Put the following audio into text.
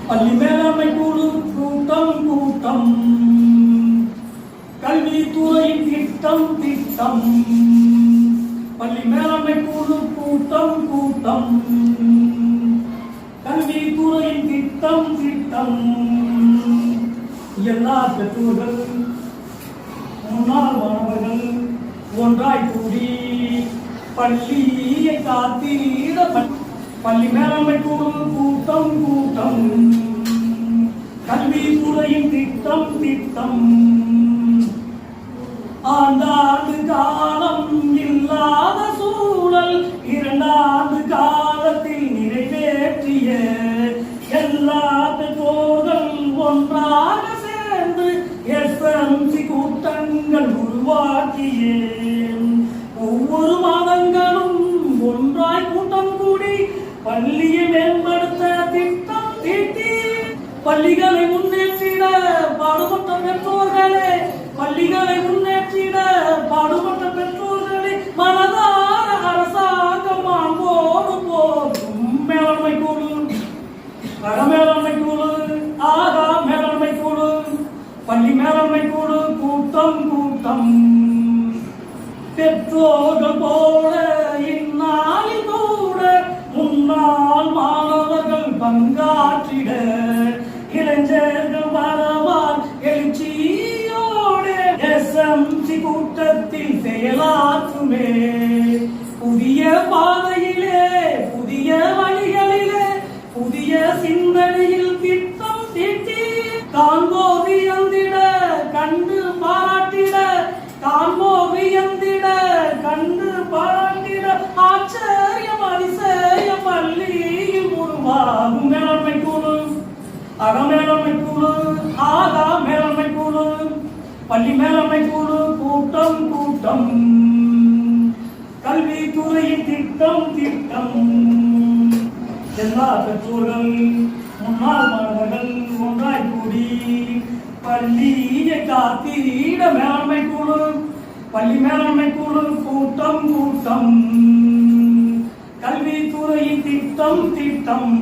பள்ளி மேலாண்மை குழு கூட்டம் கூட்டம், கல்வித்துறையின் திட்டம் திட்டம். பள்ளி மேலாண்மை குழு கூட்டம் கூட்டம், கல்வித்துறையின் திட்டம் திட்டம். எல்லா பெற்றோர்கள் முன்னாள் மாணவர்கள் ஒன்றாய் கூடி பள்ளியை காத்திட பள்ளி மேலாண்மை குழு கூட்டம் கூட்டம், கல்வித்துறையின் திட்டம் திட்டம். ஆண்டாண்டு காலம் இல்லாத சூழல் 2 ஆண்டு காலத்தில் நிறைவேற்றிய எல்லா பெற்றோர்கள் ஒன்றாக சேர்ந்து SMC கூட்டங்கள் உருவாக்கியே ஒவ்வொரு மாதங்களும் ஒன்றாய் கூட்டம் கூடி பள்ளியை மேம்படுத்த திட்டம் தீட்டி பள்ளிகளை முன்னேற்றிட பாடுபட்ட பெற்றோர்களே, பள்ளிகளை முன்னேற்றிட பாடுபட்ட பெற்றோர்களே, மனதார அரசாங்கம் அன்போடு போகும். மேலாண்மை குழு, மேலாண்மை குழு, ஆகா மேலாண்மை குழு, பள்ளி மேலாண்மை குழு கூட்டம் கூட்டம். பெற்றோர்கள் போல இந்நாளில் கூட முன்னாள் மாணவர்கள் பங்காற்றிட இளைஞர்கள் வரவால் எழுச்சியோடு SMC கூட்டத்தில் செயலாற்றுமே. புதிய பாதையிலே புதிய வழிகளிலே புதிய சிந்தனையில் திட்டம் தீட்டி காண்போவியந்திட கண்டு பாராட்டிட காண்போவியந்திட கண்டு பாராட்டிட ஆச்சரியம் அதிசய பள்ளியில் உருவாகும். மேலாண்மை குழு, மேலாண்மை குழு, ஆகா மேலாண்மை குழு, பள்ளி மேலாண்மை குழு கூட்டம் கூட்டம், கல்வித்துறையின் திட்டம் திட்டம். எல்லா பெற்றோர்கள் முன்னாள் மாணவர்கள் ஒன்றாய் கூடி பள்ளியை காத்திட மேலாண்மை குழு, பள்ளி மேலாண்மை குழு கூட்டம் கூட்டம், கல்வித்துறையின் திட்டம் திட்டம்.